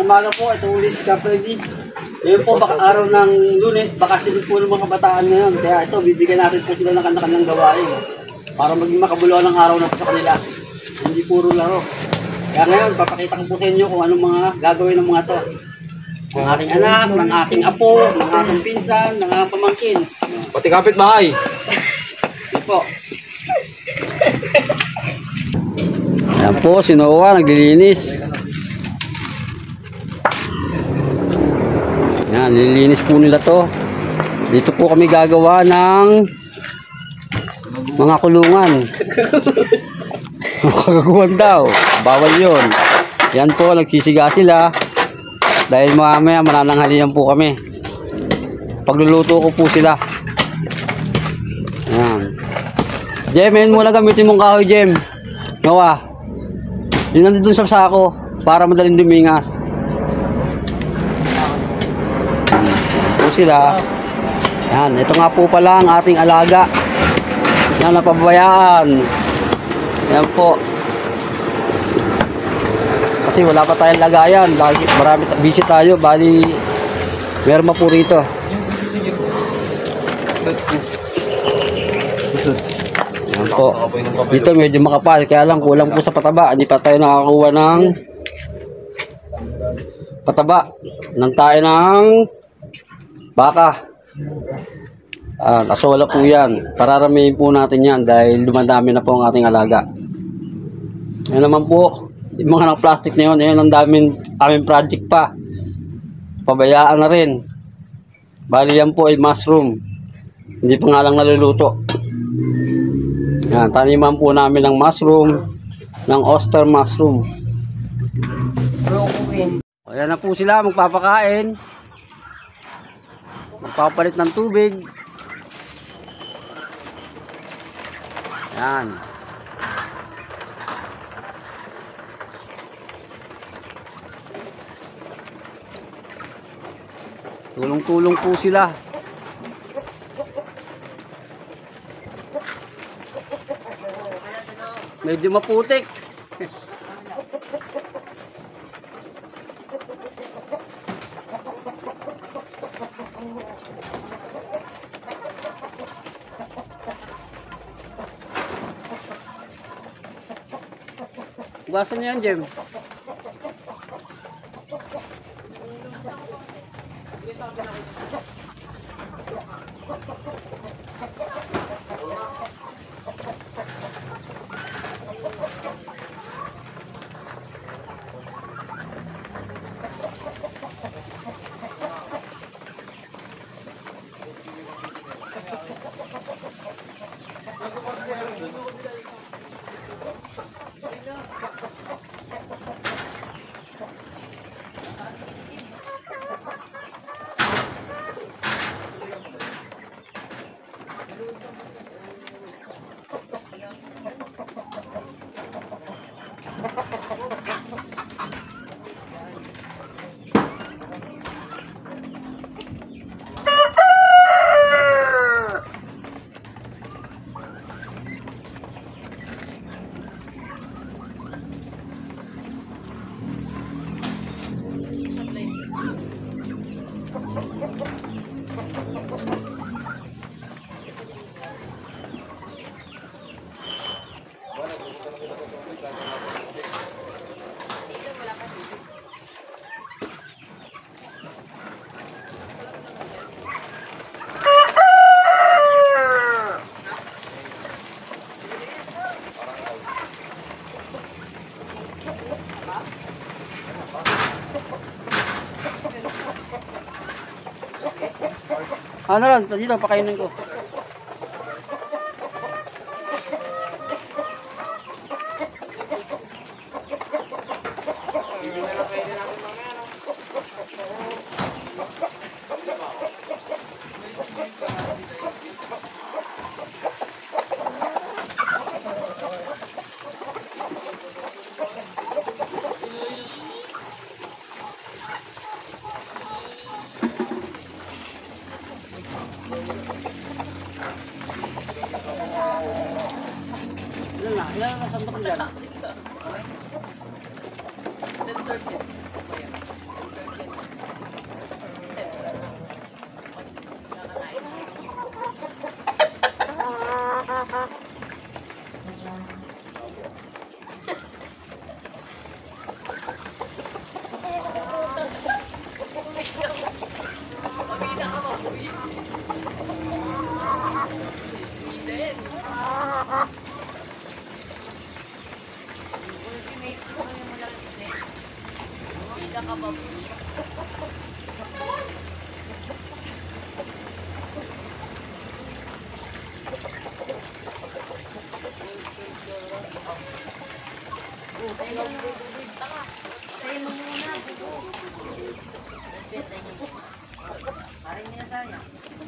Umaga po, ito ulit si Kapreddy. Ngayon po, baka araw ng Lunes, baka silip po ng mga kabataan ngayon. Kaya ito, bibigyan natin po sila ng kanilang gawain para maging makabuluhan ng araw na po sa kanila. Hindi puro laro. Kaya ngayon, papakita ko po sa inyo kung anong mga gagawin ng mga to. Ng aking anak, ng aking apo, ng aking pinsan, ng aking pamangkin. Pati kapitbahay. Ito po. Ayan po, si Noah, naglilinis. Yan, nililinis po nila to. Dito po kami gagawa ng mga kulungan. Kagaguhan daw. Bawal yun. Yan po, nagsisiga sila. Dahil mamaya manananghalian po kami. Pagluluto ko po sila. Yan. Jem, yun muna gamitin mong kahoy, Jem. Noah. Yun nandun sa sako para madaling dumingas. Sila. Yan, ito nga po pala ang ating alaga. Yan, napabayaan. Yan po. Kasi wala pa tayong lagayan. Marami busy tayo. Bali, meron pa po rito. Yan po. Dito medyo makapal. Kaya lang kulang po sa pataba. Hindi pa tayo nakakuha ng pataba. Nang tayo ng baka. Asola po yan. Pararamihin po natin yan dahil dumadami na po ang ating alaga. Yan naman po, yung mga plastic na yun, yan ang aming project pa. Pabayaan na rin. Bali yan po ay mushroom. Hindi pa nga lang naluluto. Yan, taniman po namin ng mushroom, ng oyster mushroom. Ayan na po sila, magpapakain. Magpapalit ng tubig. Yan. Tulong-tulong po sila. Medyo maputik. Basan niyo yan, Jem. Ano lang, dito pakainin ko. Ilan na? Ilan na sandok dyan?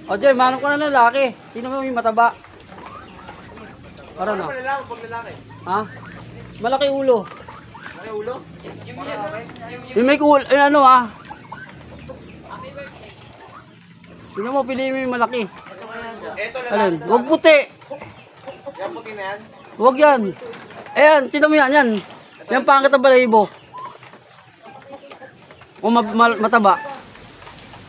O Jay, manong ko na lalaki. Sino mo yung mataba? Para na. Ha? Malaki ulo. Malaki ulo? Yung may cool, ay ano ah. Sino mo, piliin mo yung malaki. Ito na Alin? Huwag puti. Yan puti na yan. Huwag yan. Ayan, sino mo yan? Yan. Yan pangkat ang balahibo. O mataba.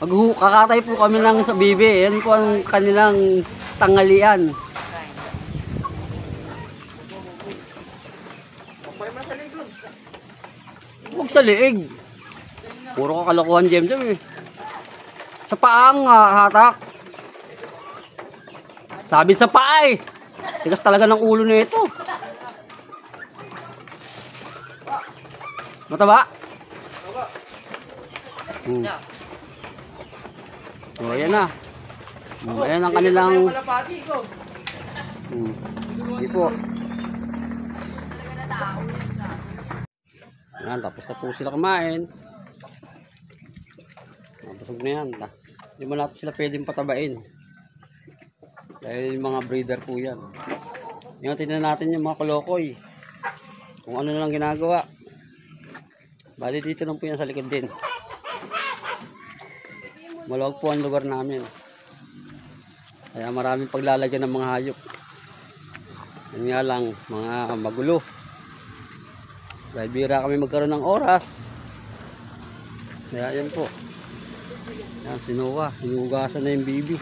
Kakatay po kami lang sa bibi. Yan po ang kanilang tanghalian. Huwag sa liig. Puro kakalokohan Jem eh. Sa paang hatak. Sabi sa paa eh. Tigas talaga ng ulo nito. Mataba? O, ayan na. Ayan ang kanilang... Hindi po. Ayan, tapos na po sila kumain. Busog na yan. Hindi mo natin sila pwedeng patabain. Dahil yung mga breeder po yan. Tingnan natin yung mga kolokoy. Kung ano lang ginagawa. Bali dito lang po yan sa likod din. Maluwag po ang lugar namin. Kaya maraming paglalagyan ng mga hayop. Yan nga lang, mga magulo. Dahil bira kami magkaroon ng oras. Kaya yan po. Yan, sinuwa. Hinugasan na yung bibi.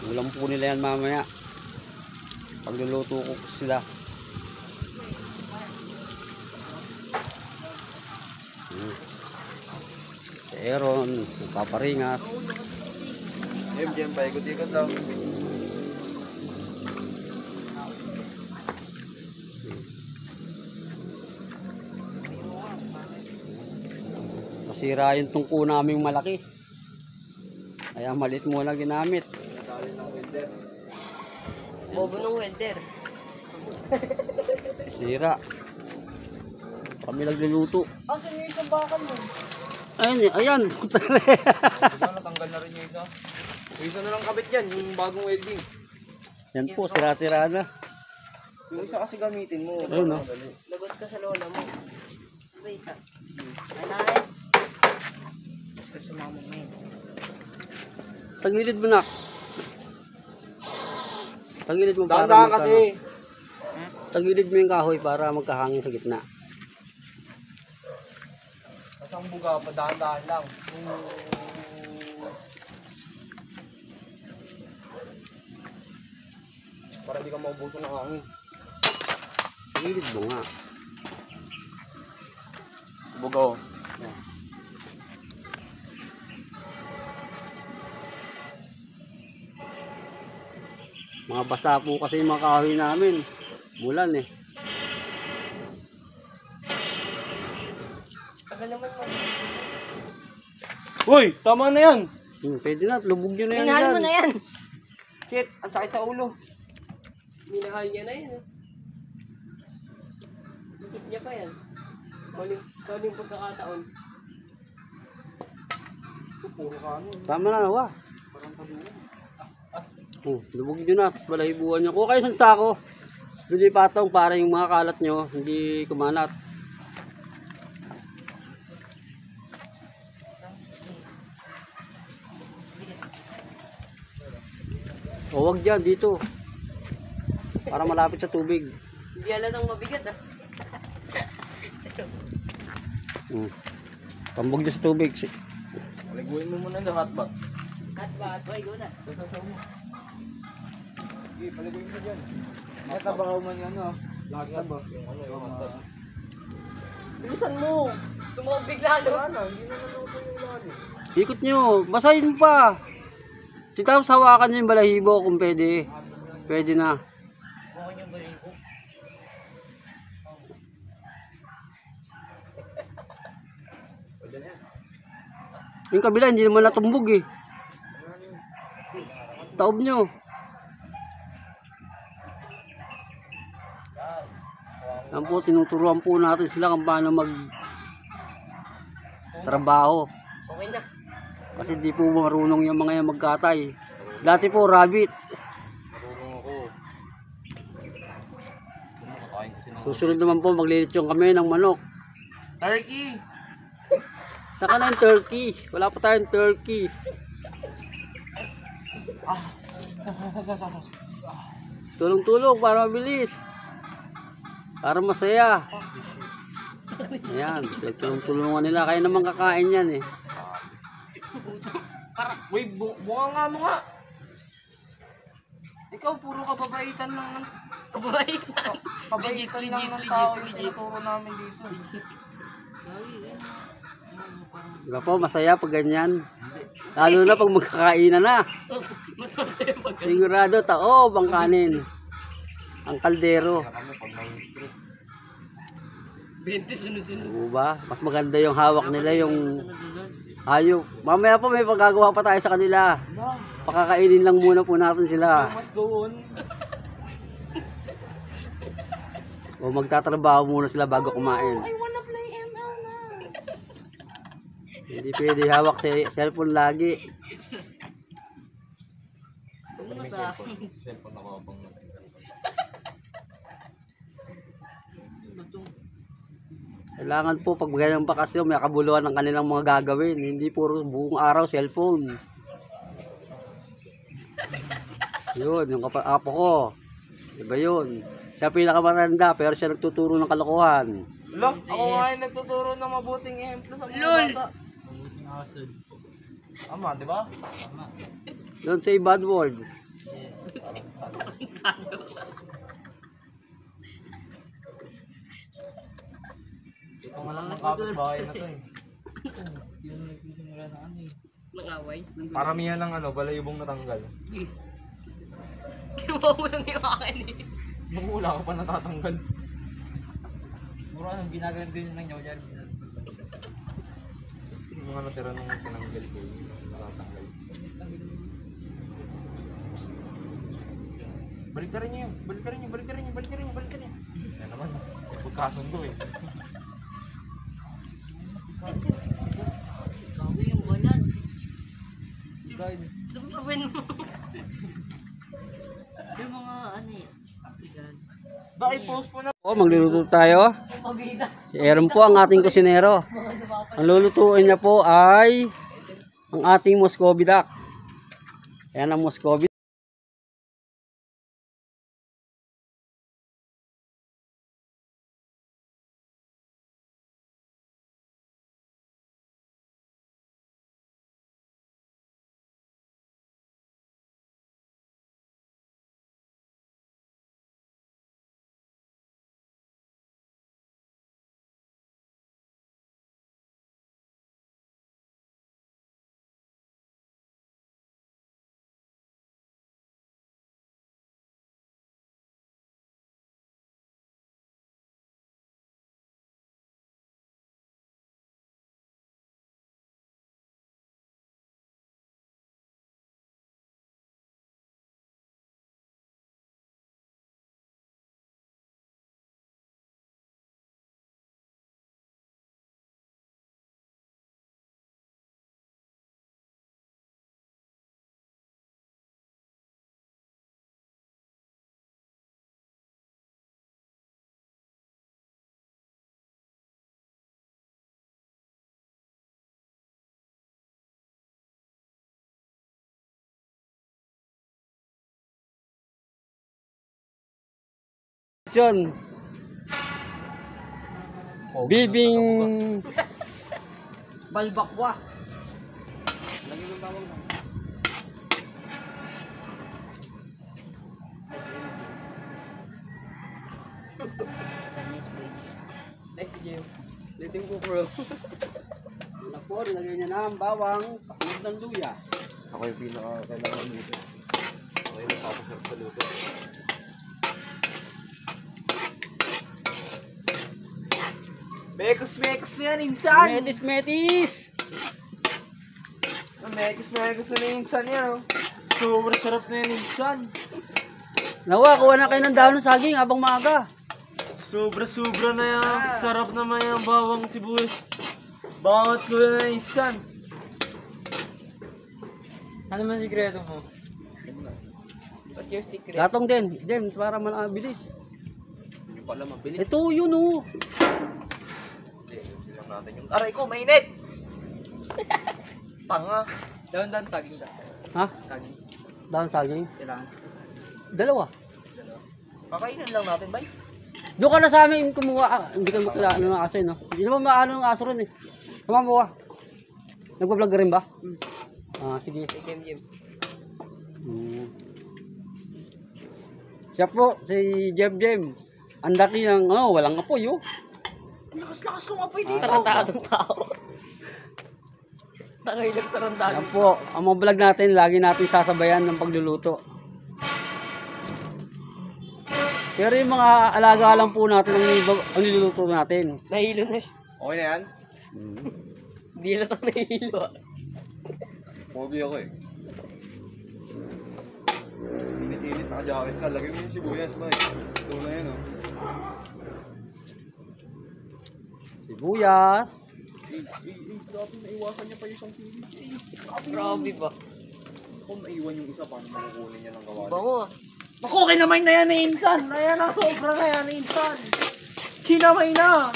Ulam po nila yan mamaya. Pagluluto ko sila. Si Aaron, paparingas. Diyan pa, ikot-ikot daw. Masira yung tungko naming malaki. Kaya maliit muna ginamit. Bobo ng welder. Sira. Kami nagluluto. Asan yung isang bakal mo? Ayan, ayan. Diba, natanggal na rin yung isa. Yung isa na lang kabit yan, yung bagong welding. Yan po, sira-sira na. Yung isa kasi gamitin mo. Ayun, no? Lagot ka sa lola mo. Ba isa? Anay. Gusto sumama mo yun. Tagilid mo na. Tagilid mo para Dahan-dahan kasi. Tagilid mo yung kahoy para magkahangin sa gitna. Kasi ang buga, padahan-dahan lang. Para hindi ka maubuso ng hangin. Tagilid mo nga. Buga oh. Mga basa po kasi yung mga kahoy namin. Mulan eh. Tagal naman mo. Uy! Tama na yan! Pwede na, lubog nyo na yan. Minahal mo dyan. na yan. Shit! Ang sakit sa ulo. Minahal niya na yan. Ikit niya pa yan. Kaling pagkakataon. Puro ka ano. Tama na, nawa. Lubog nyo na, tapos balahibuan nyo. Kung kayo sa sako, hindi patong para yung mga kalat nyo, hindi kumalat. O wag dyan, dito. Para malapit sa tubig. Hindi alam ng mabigat ah. Pambog dyan sa tubig. Paliguin mo muna ng hotbag. At ba? At ba? Ikaw na. Sige, paliguin mo dyan. Ay, tabaw man yan ah. Lagyan ba? Yung ano, yung hotbag. Bilisan mo. Tumubig lalo. Wala, hindi naman ako yung ilalim. Ikot nyo. Basahin mo pa. Tapos hawakan nyo yung balahibo kung pwede. Pwede na. Bukan yung balik ko. Yung kabila, hindi naman natumbog eh. Taob nyo. Yan po, tinuturuan po natin sila kung paano mag trabaho. Okay na. Kasi di po marunong yung mga yan magkatay. Dati po, rabbit. Marunong ako. Kumakain kasi ng Susunod naman po, maglilitsyon kami ng manok. turkey! Saka na yung turkey. Wala pa tayong turkey. Tulong-tulong para mabilis. Para masaya. Ayan, tulong-tulungan nila. Kaya naman kakain yan eh. Uy, bunga nga mo nga! Ikaw, puro kababaitan lang ng... Kababait na. Kabaitan lang ng legit, tao yung legit. tinuturo namin dito. Diba po, masaya pag ganyan. Lalo na pag magkakainan na. Mas masaya pag Sigurado, taob ang kanin. Ang kaldero. Kami pag may street. 20 sunod-sunod. Diba? Mas maganda yung hawak nila, yung Sunod-sunod. hayop. Mamaya po may pagagawa pa tayo sa kanila. Pakakainin lang muna po natin sila. Mas go on. O magtatrabaho muna sila bago kumain. I wanna play ML na. Hindi pwede hawak sa cellphone lagi. Ano ba? Cellphone ako pang Kailangan po pag ganyan bakasyon, may kabuluhan ng kanilang mga gagawin. Hindi puro buong araw cellphone. Yun, yung apo ko. Diba yun? Siya pinakamatanda pero siya nagtuturo ng kalokohan. Lo, ako nga yung nagtuturo ng mabuting ehemplo sa mga Lol! bata. Tama, di ba? Don't say bad words. Ito nga lang nakapit-bahay na to eh. Nangaway. Paramihan ng ano, balayubong natanggal. Kinuha mo lang yung akin eh. Nung wala ko pa natatanggal. Mura anong ginagawa din ng nyaw dyan. Yung mga natira nung tinanggal ko, yung natatanggal. Baliktarin niyo yun, baliktarin niyo, baliktarin niyo, baliktarin niyo, baliktarin niyo. Yan naman, pagkasundo eh. Bago yung banat. Sumpuin mo. Yung mga ano eh. Bakit post mo na? O, magluluto tayo. Pagkita. Si Aaron po ang ating kusinero. Ang lulutuin niya po ay ang ating Muscovy duck. Ayan ang Muscovy. version. Bibing balbakwa. Lagyan ng bawang lang. Next game. Liting ko bro. Una po, nilagay niya na ang bawang, kasunod ng luya. Ako yung pinaka-kailangan dito. Ako yung napapasarap sa luto. Mekos na yan, insan! Metis! Mekos na insan yan, oh. Sobrang sarap na yan, insan. Nawa, kuha na kayo ng dahon ng saging habang maaga. Sobra na yan. Sarap naman yung bawang sibuyas. Bawat ko na insan. Ano man sikreto mo? What's your secret? Gatong din, James, para malabilis. Hindi pala mabilis. Ito yun oh. Hindi, silang natin yung... Aray ko, mainit! Tanga. Dahan-dahan saging sa. Ha? Saging. Dahon saging? Kailangan. Dalawa. Kakainin lang natin, bay. Doon ka na sa amin kumuha. Hindi ka makilala ng aso yun, no? Hindi naman maano ng aso rin eh. Kumamuha. Nagpa-vlog ka rin ba? Ah, sige. Game. Siya po, si Jem. Ang daki ng, walang apoy, oh. Lakas-lakas ng apoy dito. Tarantadong tao. Nakailag tarantado. Yan po, ang mga vlog natin, lagi natin sasabayan ng pagluluto. Pero yung mga alaga lang po natin ang niluluto natin. Nahilo na siya. Okay na yan? Hindi na ito nahilo. Pogi ako eh. Init-init, naka-jacket ka. Lagay mo yung sibuyas, bay. Ito na yan, oh. Sibuyas. Grabe, naiwasan niya pa yung isang sili. Grabe ba? Kung naiwan yung isa, paano makukunin niya ng kawali? Bango ah. Makukin naman na yan na insan! Ayan na, sobra na yan na insan! Kinamay na!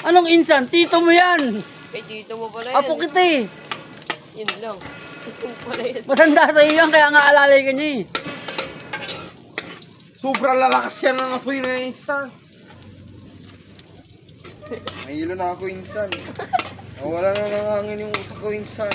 Anong insan? Tito mo yan! Kay tito mo pala yan. Apo kita eh! Yun lang. Yun pala yan. Matanda sa iyo yan, kaya nga alalay ka niya eh. Sobra lalakas yan ang apoy na insan! Mahilo na ako insan. Wala na ng hangin yung utak ko insan.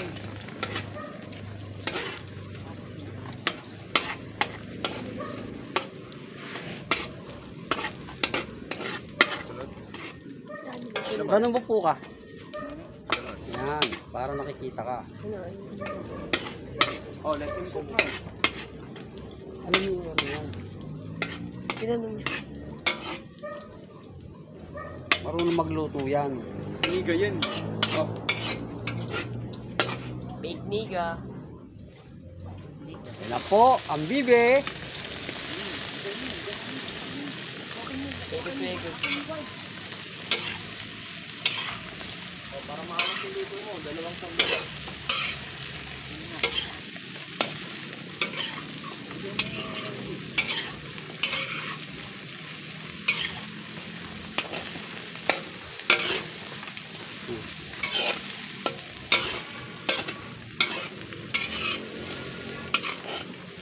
Ganun po ka? Yan, para nakikita ka. Oh, let him cook na. Ano yung ano yan? Ginanong. Marunong magluto yan. Niga yan. Oh. Fake niga. Yan na po, ang bibe. Mekos. Para maanap yung luto mo, dalawang sandal.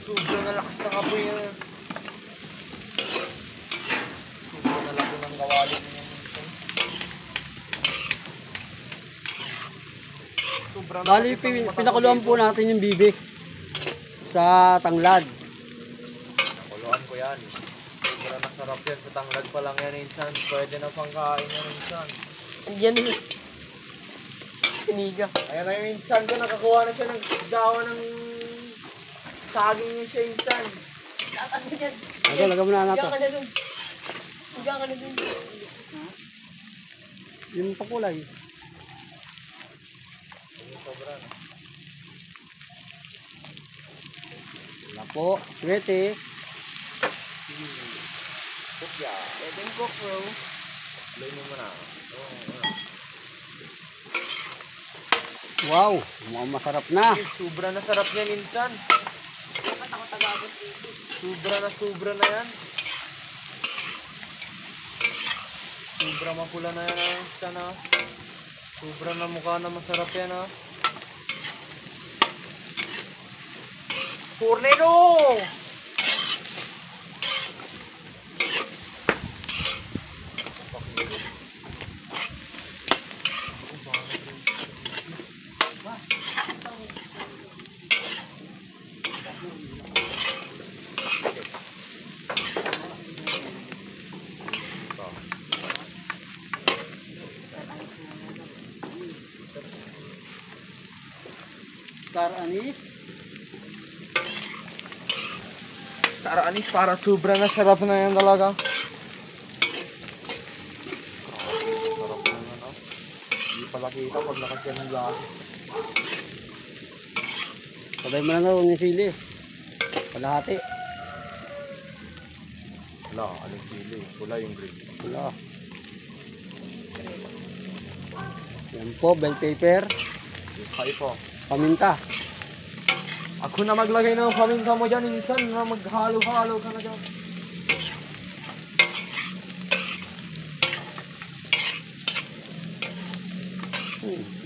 Sobrang nalakas ng apoy niya. Sobrang nalakas ng kawali niya. Bali, pinakuluan po natin yung bibe sa tanglad. Kuluan ko yan. Sobrang nasarap yan. Sa tanglad pa lang yan, insan. Pwede na pang kain yan, insan. Andiyan na. Niga. Ayan na yung insan ko. Nakakuha na siya ng dawa ng saging niya siya, insan. Ano yan? Ito, lagyan mo na natin. Higa ka na dun. Higa ka na dun. Yung pakulay. Sobra na. Wala po, swerte. Cook ya. Pwede yung cook bro. Play mo muna. Wow, mukhang masarap na. Sobra na sarap niyan, insan. Sobra na yan. Sobra mapula na yan, insan ha. Sobra na mukha na masarap yan ha. Tornado! Star anise. Star anise para sobrang na sarap na yan talaga. Sarap na yan, oh. Hindi pala kita pag nakasyan ng lasa. Sabay mo na nga yung sili. Kalahati. Wala, aling sili. Wala yung green. Wala. Yan po, bell pepper. Kaya po. Paminta. Ako na maglagay ng paminta mo dyan. Insan na maghalo-halo ka na dyan.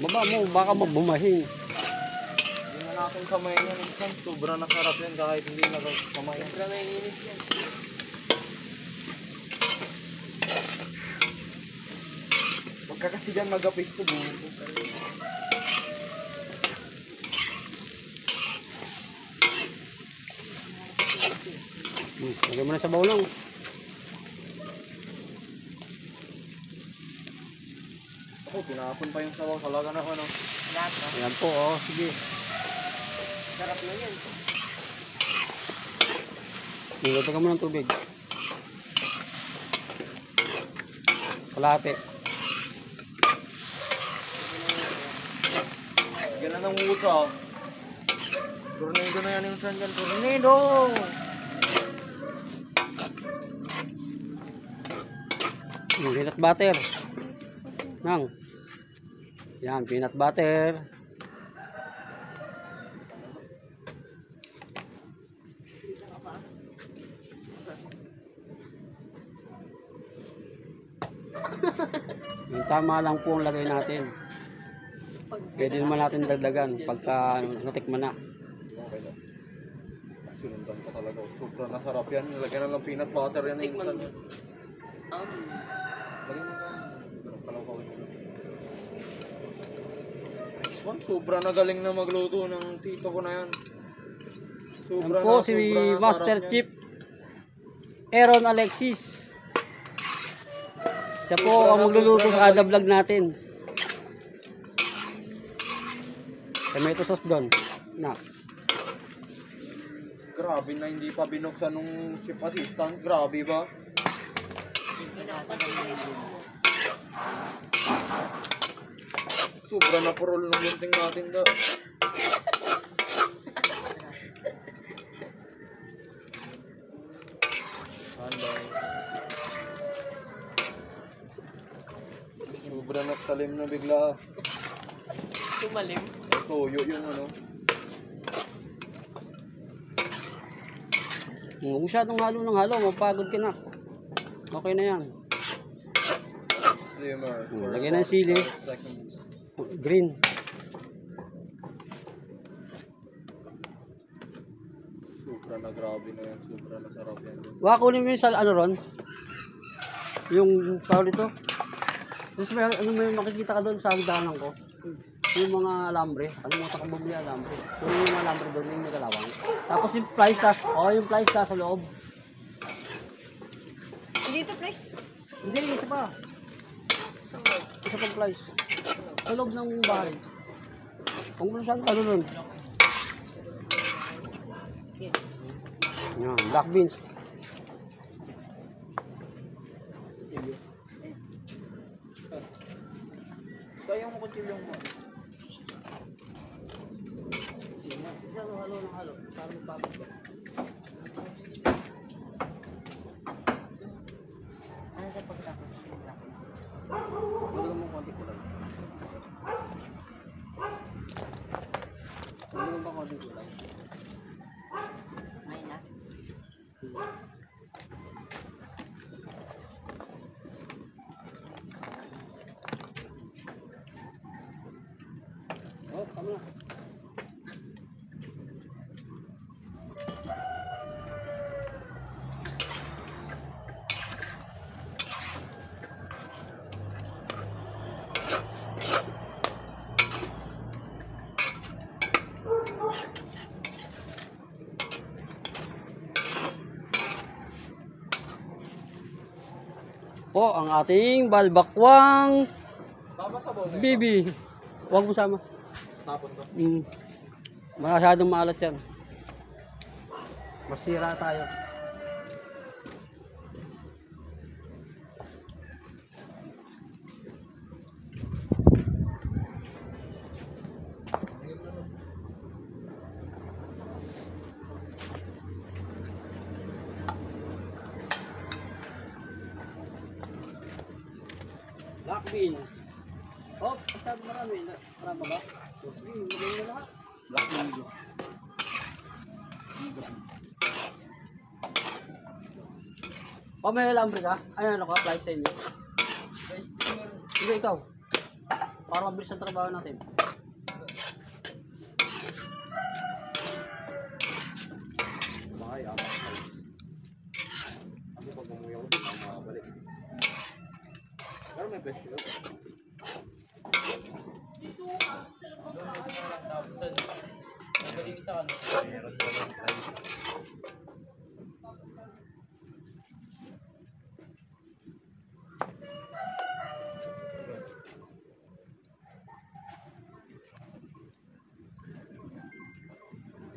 Baba mo, baka mabumahin. Hindi na natin kamay yan. Insan, sobrang nasarap yan kahit hindi na kamay yan. Sobrang naiinit yan. Pagka kasi dyan mag-apis to buo. Lagyan mo na sa bawlang. Ako, pinapon pa yung sabaw. Talaga na ano. Lahat na. Ayan po, oh, sige. Sarap na yan. Niluto ka mo ng tubig. Kalahati. Ganun ang muta. Tornado na yan yung saan dyan. Tornado! Peanut butter. Nang. Yan, peanut butter. Yung tama lang po ang lagay natin. Pwede naman natin dagdagan pagka natikman na. Okay na. Sinundan ka talaga. Sobrang nasarap yan. Lagyan na lang peanut butter yan. Yung saan yan. Lagyan mo ka. Ganun kalaw-kaw yun. Next one. Sobrang nagaling na magluto ng tito ko na yan. Yan po si Master Chief Aaron Alexis. Siya po ang magluluto sa kada vlog natin. Tomato sauce doon. Na. Grabe na hindi pa binuksan nung chief assistant. Grabe ba? Sobra na purol ng bunting natin da. Anday. Sobra na talim na bigla. Tumalim. Tuyo yung ano. Huwag masyadong halo ng halo. Mapagod ka na. Okay na yan. Simmer. Lagyan ng sili. Green. Sobra na grabe na yan. Sobra na sarap yan. Baka kunin mo yung ano ron. Yung tawag dito. Tapos may, ano may makikita ka doon sa hagdanan ko. Yung mga alambre. Ano mo sa kabubli alambre. Kunin mo yung mga alambre doon. Yung may kalawang. Tapos yung fly staff. Yung fly staff sa loob. Dito, please. Hindi, isa pa. Isa pang flies. Sa loob ng bahay. Kung mo saan ano nun. Yan, black beans. Kaya mo kutsilyo mo. Halo ng halo. Para magpapag ka. Ano sa pagkatapos? Tulungan mo konti ko lang. Tulungan mo konti ko lang. May na. Oh, tama na. Po ang ating balbakwang Sama sa bote. bibi. Huwag mo sama. Tapon to. Masyadong maalat yan. Masira tayo. Black beans. Oh, masyado marami. Marami ba? Sige, maganda na lahat. Black beans. May alambre ka? Ay, ano ka? Fly sa inyo? Sige, ikaw. Para mabilis ang trabaho natin. Bakay, apat na. Ako pag umuwi ako, hindi ako makabalik. Pero may best ko. Magaling isa ka. Meron ko lang price.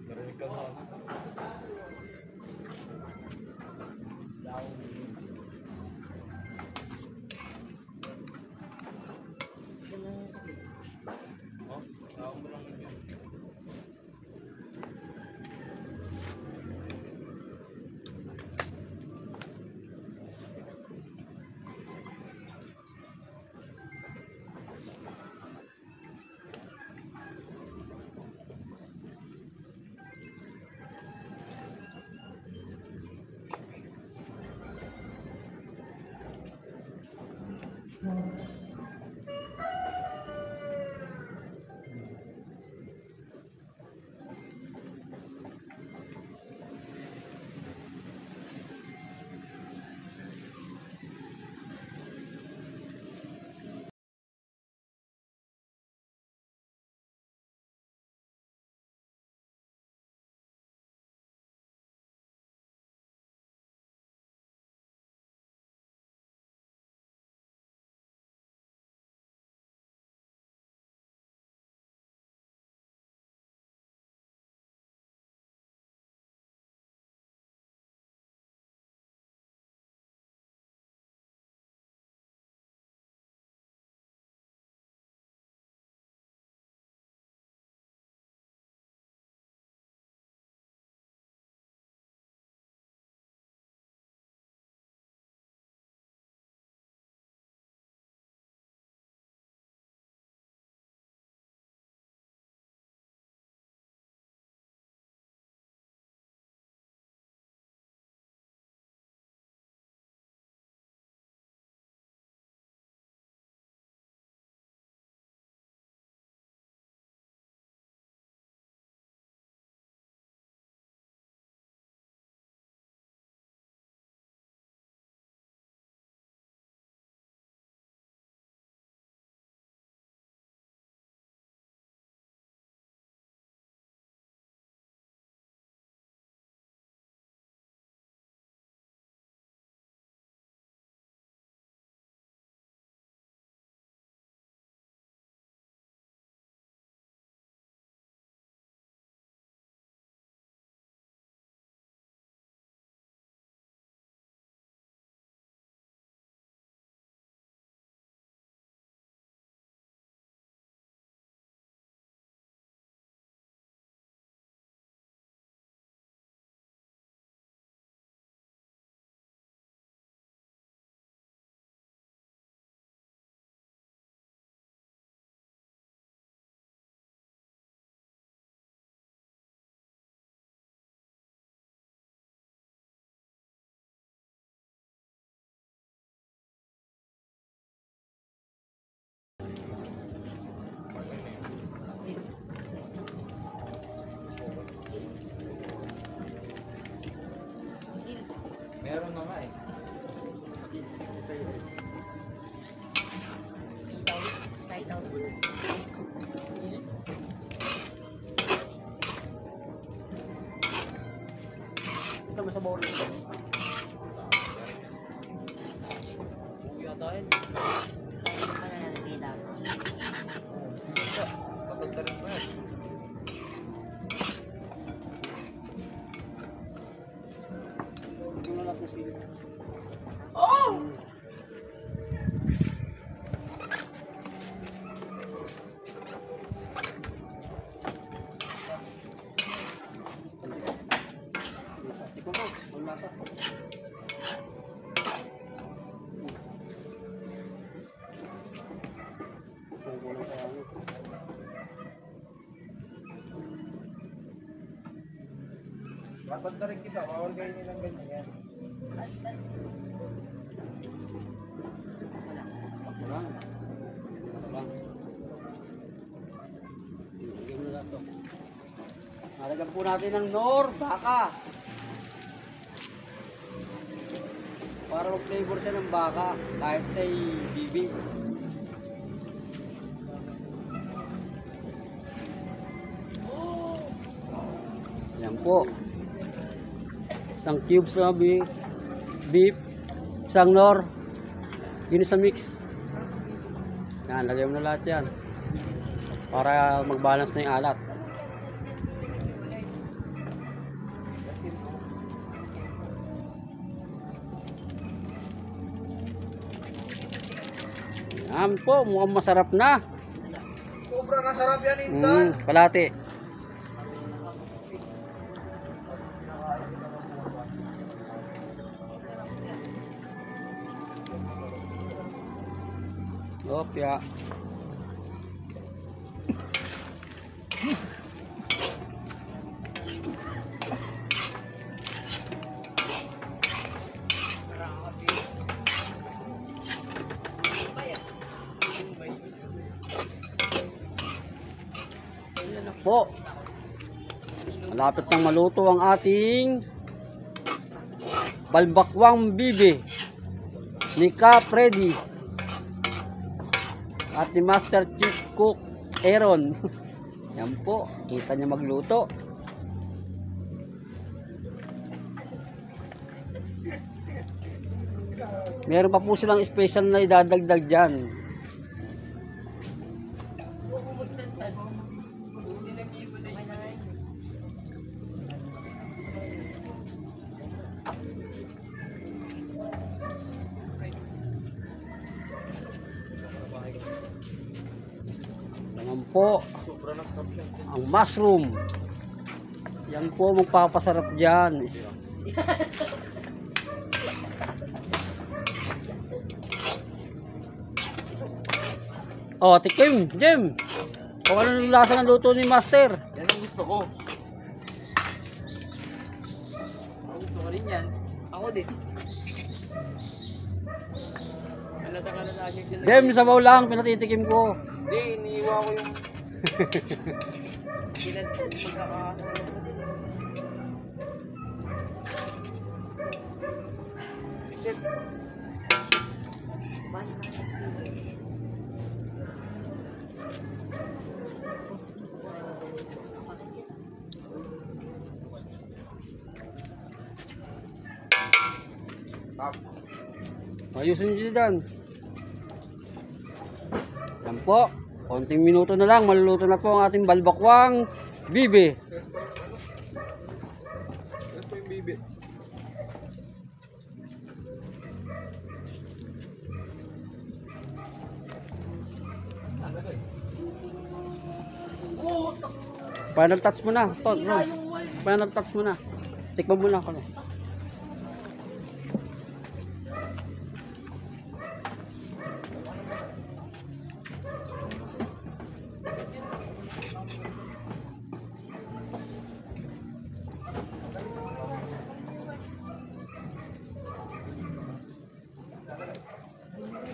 Narinig ka sa ano? Oh, tao mo lang yun. Meron na nga eh. Ito mo sa bawal nito. Kuya tayo. Patagdarin mo yan. kulang sa ano. Matanda rin kita, maorgay nilang ganyan yan. Wala. Wala. Lagyan mo na ito. Nalagyan po natin ng nor, baka. Para mag-flavor siya ng baka, kahit sa'y bibi. Yan po. Isang cubes na beef, isang nor, yun sa mix. Yan, lagyan mo na lahat yan. Para mag-balance na yung alat. Yan po, mukhang masarap na. Sobrang nasarap yan, Insan. Kalahati. Opya. Ayan na po. Malapit nang maluto ang ating balbakwang bibi ni Ka Freddy at ni Master Chief Cook Aaron. Yan po, kita niya magluto. Meron pa po silang special na idadagdag dyan. Yan po ang mushroom. Yan po magpapasarap dyan. Oh, tikim, Jem. Kung ano yung lasa ng luto ni Master. Yan ang gusto ko. Ako gusto ko rin yan. Ako din. Jem, sabaw lang, pinatitikim ko. Hindi, iniiwa ko yung... Ayusin nyo dyan. Yan po. Konting minuto na lang. Maluluto na po ang ating balbakwang bibi. Yan po yung bibi. Final touch mo na. Final touch mo na. Tikman mo na ako.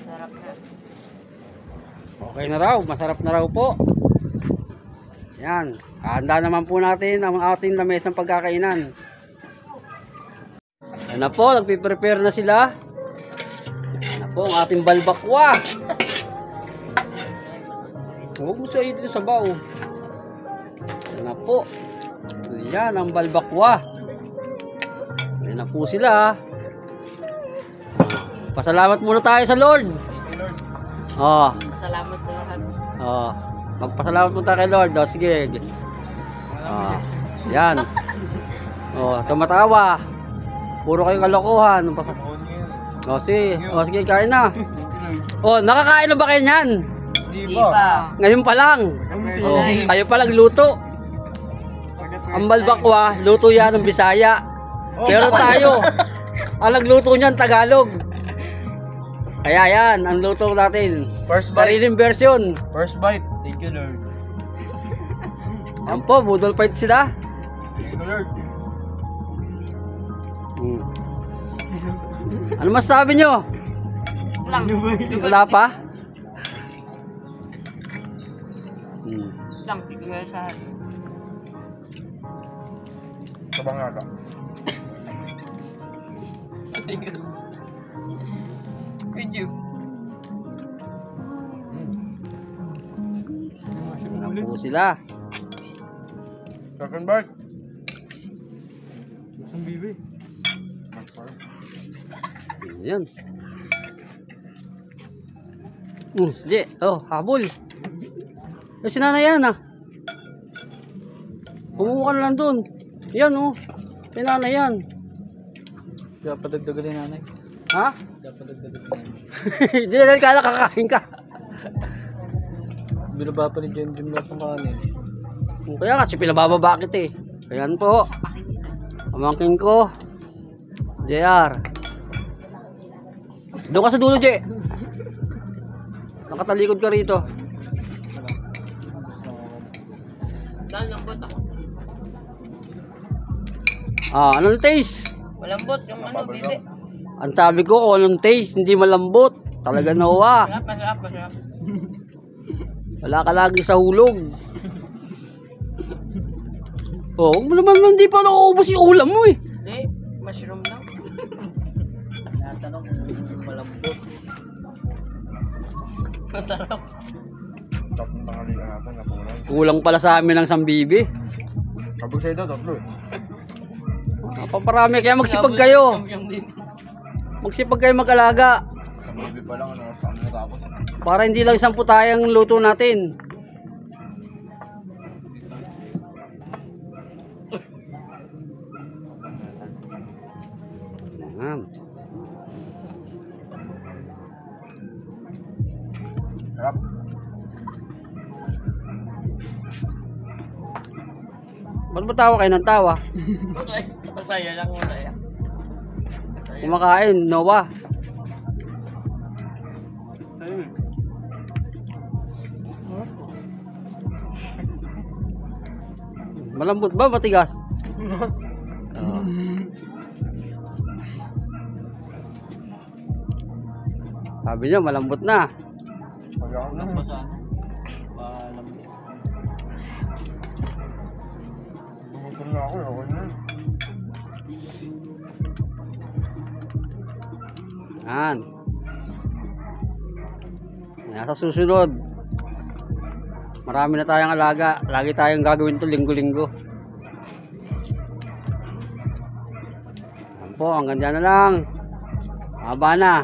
Sarap na. Okay na raw. Masarap na raw po. Yan. Handa naman po natin ang ating lamis ng pagkakainan. Yan na po. Nagpiprepare na sila. Yan na po ang ating balbakwa. Huwag mo siya dito sa baw. Yan na po. Yan ang balbakwa. Yan na po sila. Pasalamat muna tayo sa Lord. Oh. Salamat sa lahat. Oh. Magpasalamat muna tayo kay Lord. Oh, sige. Oh. Yan. Oh, tumatawa. Puro kayo kalokohan. Oh, sige. Oh, sige, kain na. Oh, nakakain na ba kayo niyan? Di ba? Ngayon pa lang. Oh, kayo pa lang luto. Ang balbakwa, luto yan ng Bisaya. Pero tayo, ang nagluto niyan Tagalog. Kaya yan, ang luto natin. First bite. Sariling version. First bite. Thank you, Lord. Yan po, budol fight sila. Thank you, Lord. Ano masasabi nyo? Lang. Wala pa? Lang, tigil sa Sabang nga ka. video. Yan po sila. Second bite. Isang bibi. Yan. Sige. Oh, habol. Si nanay yan ah. Kumuha ka na lang dun. Yan oh. Si nanay yan. Dapat dagdagan ni nanay. Ha? Dapat dagdagan ni nanay. Hindi na dahil kala kakain ka. Binaba pa ni Jen Jim lahat ng kanin. Kaya kasi pinabababa kita eh. Ayan po. Pamangkin ko. JR. Doon ka sa dulo, J. Nakatalikod ka rito. Dahil lambot ako. Ah, anong taste? Malambot yung ano, bibi. Ang sabi ko, kung anong taste, hindi malambot. Talaga nawa. Masarap. Wala ka lagi sa hulog. Oh, huwag mo naman hindi pa nauubos yung ulam mo eh. Hindi, mushroom lang. Natanong kung malambot. Masarap. Tatlong tangali ka natin, napunan. Kulang pala sa amin ng sambibi. Kabog sa'yo daw, tatlo. Paparami, kaya magsipag kayo. Yung din. Magsipag kayo mag-alaga. Isang bibi pa lang, ano, saan natapos. Para hindi lang isang putayang luto natin. Ayan. Sarap. Ba't ba tawa kayo ng tawa? Masaya lang, masaya. Kumakain, Noah. Malambot ba? Matigas? Oo. Sabi niya, malambot na. Pagkakas na. Saan? Malambot. Bumutul na ako, okay na. Yan. Yan, sa susunod. Marami na tayong alaga. Lagi tayong gagawin to linggo-linggo. Yan po, hanggang dyan na lang. Haba na.